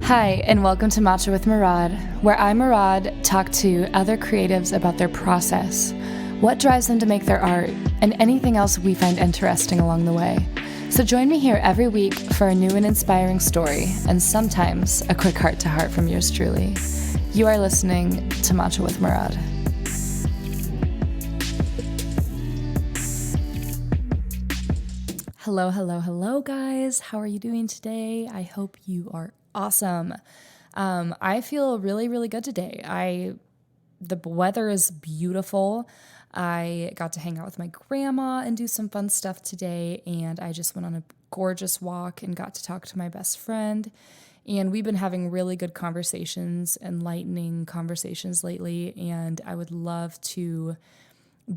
Hi, and welcome to Matcha with Murad, where I, Murad, talk to other creatives about their process, what drives them to make their art, and anything else we find interesting along the way. So join me here every week for a new and inspiring story, and sometimes a quick heart-to-heart from yours truly. You are listening to Matcha with Murad. Hello, guys. How are you doing today? I hope you are awesome. I feel really good today. The weather is beautiful. I got to hang out with my grandma and do some fun stuff today, and I just went on a gorgeous walk and got to talk to my best friend. And we've been having really good conversations, enlightening conversations lately, and I would love to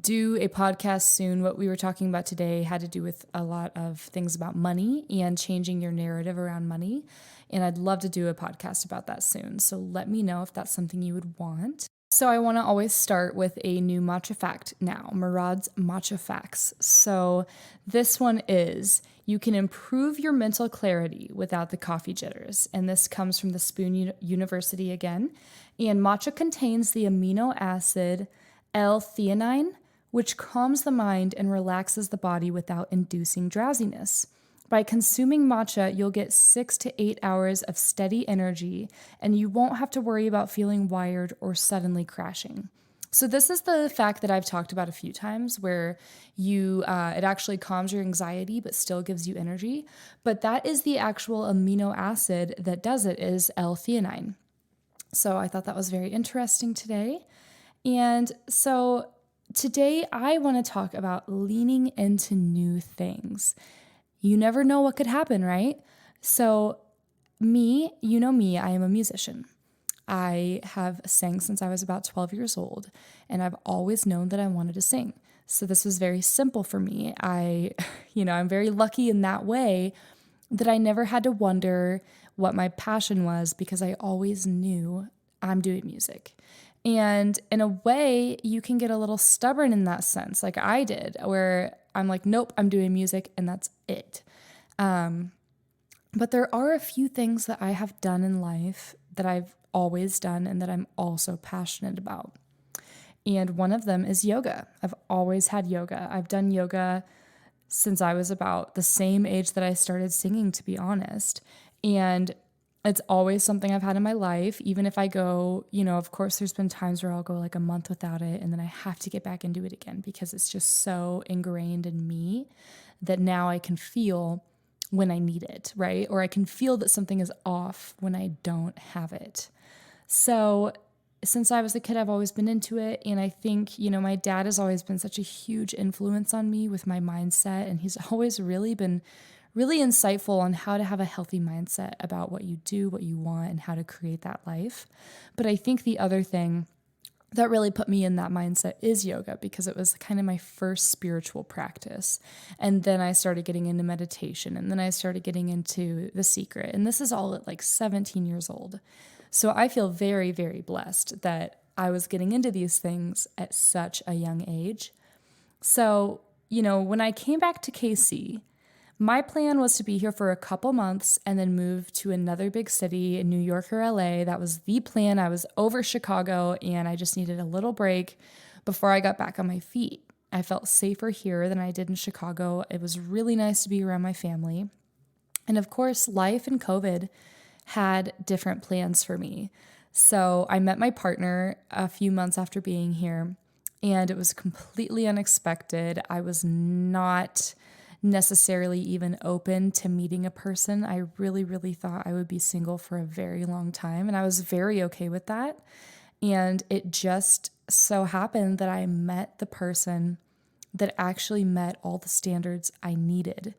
do a podcast soon. What we were talking about today had to do with a lot of things about money and changing your narrative around money. And I'd love to do a podcast about that soon. So let me know if that's something you would want. So I want to always start with a new matcha fact now, Murad's matcha facts. So this one is, you can improve your mental clarity without the coffee jitters. And this comes from the Spoon University again. And matcha contains the amino acid L-theanine, which calms the mind and relaxes the body without inducing drowsiness. By consuming matcha, you'll get 6 to 8 hours of steady energy, and you won't have to worry about feeling wired or suddenly crashing. So this is the fact that I've talked about a few times, where it actually calms your anxiety but still gives you energy. But that is the actual amino acid that does it, is L-theanine. So I thought that was very interesting today. And so today I want to talk about leaning into new things. You never know what could happen, right? So me, I am a musician. I have sang since I was about 12 years old, and I've always known that I wanted to sing. So this was very simple for me. I'm very lucky in that way that I never had to wonder what my passion was, because I always knew I'm doing music. And in a way, you can get a little stubborn in that sense, like I did, where I'm like, nope, I'm doing music and that's it. But there are a few things that I have done in life that I've always done and that I'm also passionate about. And one of them is yoga. I've always had yoga. I've done yoga since I was about the same age that I started singing, to be honest. And it's always something I've had in my life. Even if I go, of course, there's been times where I'll go like a month without it, and then I have to get back into it again because it's just so ingrained in me that now I can feel when I need it, right? Or I can feel that something is off when I don't have it. So since I was a kid, I've always been into it. And I think, my dad has always been such a huge influence on me with my mindset. And he's always really been really insightful on how to have a healthy mindset about what you do, what you want, and how to create that life. But I think the other thing that really put me in that mindset is yoga, because it was kind of my first spiritual practice. And then I started getting into meditation, and then I started getting into The Secret. And this is all at like 17 years old. So I feel very, very blessed that I was getting into these things at such a young age. So, when I came back to KC, my plan was to be here for a couple months and then move to another big city in New York or LA. That was the plan. I was over Chicago and I just needed a little break before I got back on my feet. I felt safer here than I did in Chicago. It was really nice to be around my family. And of course, life and COVID had different plans for me. So I met my partner a few months after being here, and it was completely unexpected. I was not necessarily even open to meeting a person. I really thought I would be single for a very long time, and I was very okay with that. And it just so happened that I met the person that actually met all the standards I needed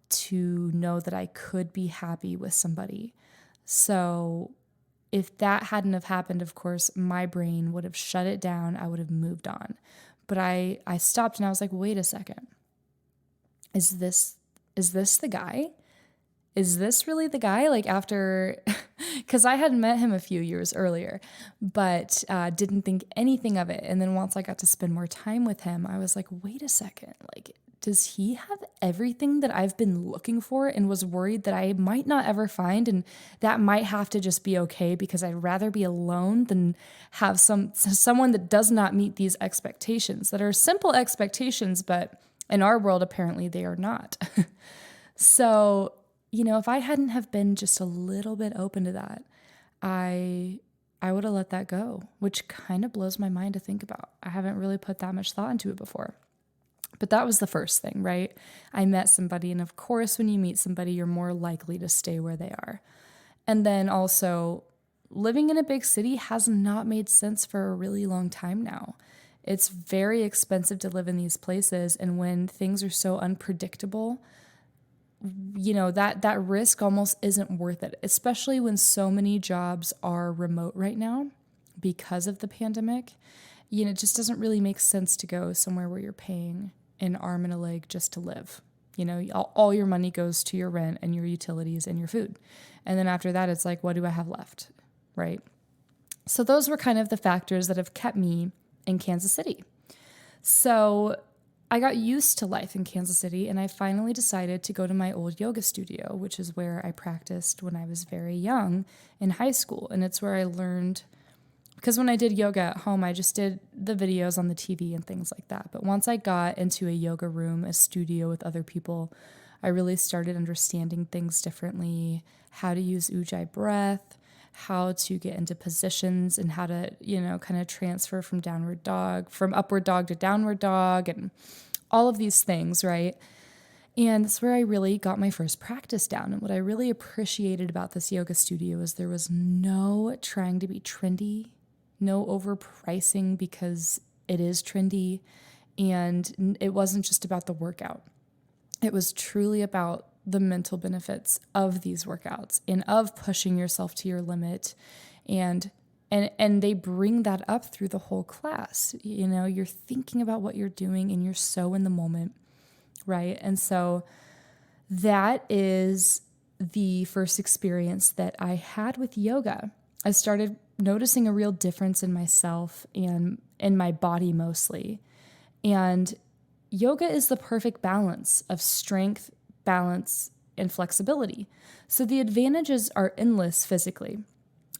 to know that I could be happy with somebody. So if that hadn't have happened, of course, my brain would have shut it down. I would have moved on. But I stopped and I was like, wait a second. Is this the guy? Is this really the guy? Like, after, because I had met him a few years earlier, but didn't think anything of it. And then once I got to spend more time with him, I was like, wait a second, like, does he have everything that I've been looking for and was worried that I might not ever find? And that might have to just be okay because I'd rather be alone than have someone that does not meet these expectations that are simple expectations, but in our world, apparently they are not. So, if I hadn't have been just a little bit open to that, I would have let that go, which kind of blows my mind to think about. I haven't really put that much thought into it before. But that was the first thing, right? I met somebody, and of course, when you meet somebody, you're more likely to stay where they are. And then also, living in a big city has not made sense for a really long time now. It's very expensive to live in these places, and when things are so unpredictable, that risk almost isn't worth it, especially when so many jobs are remote right now because of the pandemic. It just doesn't really make sense to go somewhere where you're paying an arm and a leg just to live. All your money goes to your rent and your utilities and your food. And then after that, it's like, what do I have left? Right? So those were kind of the factors that have kept me in Kansas City. So I got used to life in Kansas City, and I finally decided to go to my old yoga studio, which is where I practiced when I was very young in high school. And it's where I learned, because when I did yoga at home, I just did the videos on the TV and things like that. But once I got into a yoga room, a studio with other people, I really started understanding things differently, how to use Ujjayi breath, how to get into positions, and how to, kind of transfer from upward dog to downward dog, and all of these things, right? And that's where I really got my first practice down. And what I really appreciated about this yoga studio is there was no trying to be trendy, no overpricing because it is trendy, and it wasn't just about the workout. It was truly about the mental benefits of these workouts and of pushing yourself to your limit. And they bring that up through the whole class. You're thinking about what you're doing and you're so in the moment, right? And so that is the first experience that I had with yoga. I started noticing a real difference in myself and in my body mostly. And yoga is the perfect balance of strength, balance, and flexibility. So the advantages are endless physically,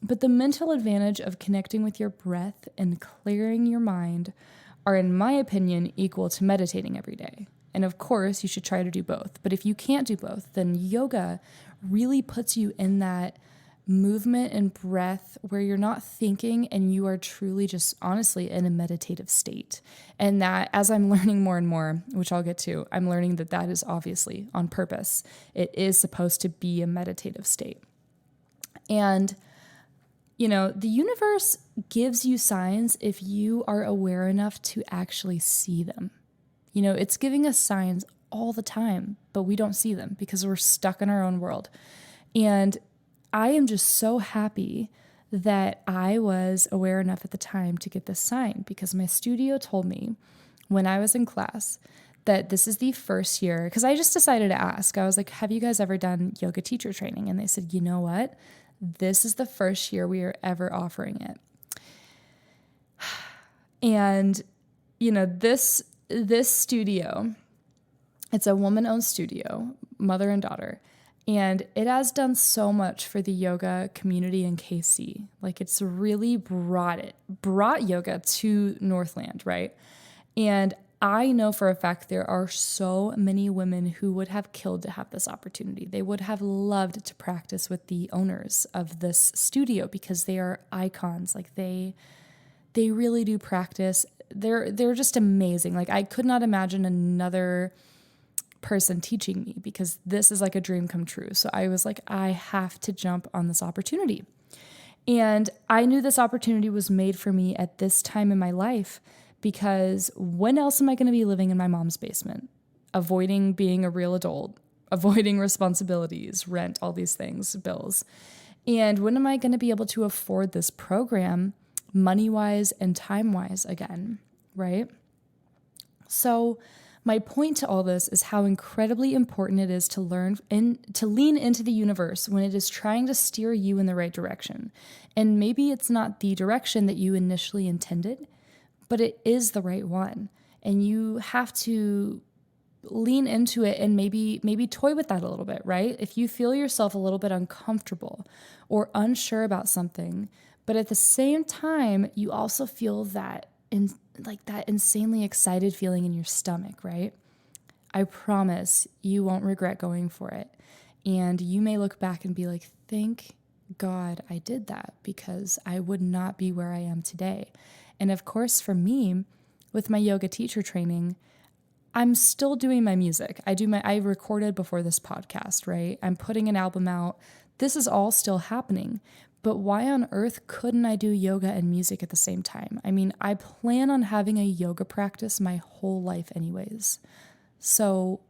but the mental advantage of connecting with your breath and clearing your mind are, in my opinion, equal to meditating every day. And of course, you should try to do both. But if you can't do both, then yoga really puts you in that movement and breath where you're not thinking and you are truly just honestly in a meditative state. And that, as I'm learning more and more, which I'll get to, I'm learning that is obviously on purpose. It is supposed to be a meditative state. And the universe gives you signs if you are aware enough to actually see them. It's giving us signs all the time, but we don't see them because we're stuck in our own world. And I am just so happy that I was aware enough at the time to get this sign, because my studio told me when I was in class that this is the first year, because I just decided to ask. I was like, have you guys ever done yoga teacher training? And they said, you know what? This is the first year we are ever offering it. And, this studio, it's a woman-owned studio, mother and daughter. And it has done so much for the yoga community in KC. Like, it's really brought yoga to Northland, right? And I know for a fact there are so many women who would have killed to have this opportunity. They would have loved to practice with the owners of this studio because they are icons. Like, they really do practice. They're just amazing. Like, I could not imagine another person teaching me, because this is like a dream come true. So I was like, I have to jump on this opportunity. And I knew this opportunity was made for me at this time in my life, because when else am I going to be living in my mom's basement, avoiding being a real adult, avoiding responsibilities, rent, all these things, bills? And when am I going to be able to afford this program money-wise and time-wise again, right? So my point to all this is how incredibly important it is to learn and to lean into the universe when it is trying to steer you in the right direction. And maybe it's not the direction that you initially intended, but it is the right one. And you have to lean into it and maybe toy with that a little bit, right? If you feel yourself a little bit uncomfortable or unsure about something, but at the same time, you also feel that that insanely excited feeling in your stomach, right? I promise you won't regret going for it. And you may look back and be like, thank God I did that, because I would not be where I am today. And of course, for me, with my yoga teacher training, I'm still doing my music. I recorded before this podcast, right? I'm putting an album out. This is all still happening. But why on earth couldn't I do yoga and music at the same time? I mean, I plan on having a yoga practice my whole life anyways. So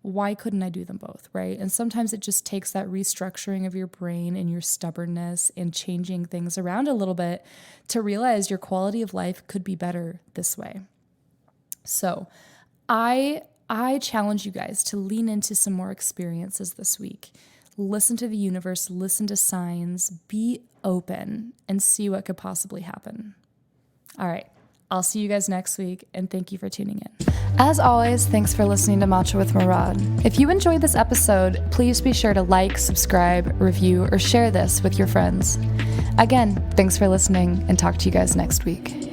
why couldn't I do them both, right? And sometimes it just takes that restructuring of your brain and your stubbornness and changing things around a little bit to realize your quality of life could be better this way. So I challenge you guys to lean into some more experiences this week. Listen to the universe, listen to signs, be open, and see what could possibly happen. All right, I'll see you guys next week, and thank you for tuning in. As always, thanks for listening to Matcha with Murad. If you enjoyed this episode, please be sure to like, subscribe, review, or share this with your friends. Again, thanks for listening, and talk to you guys next week.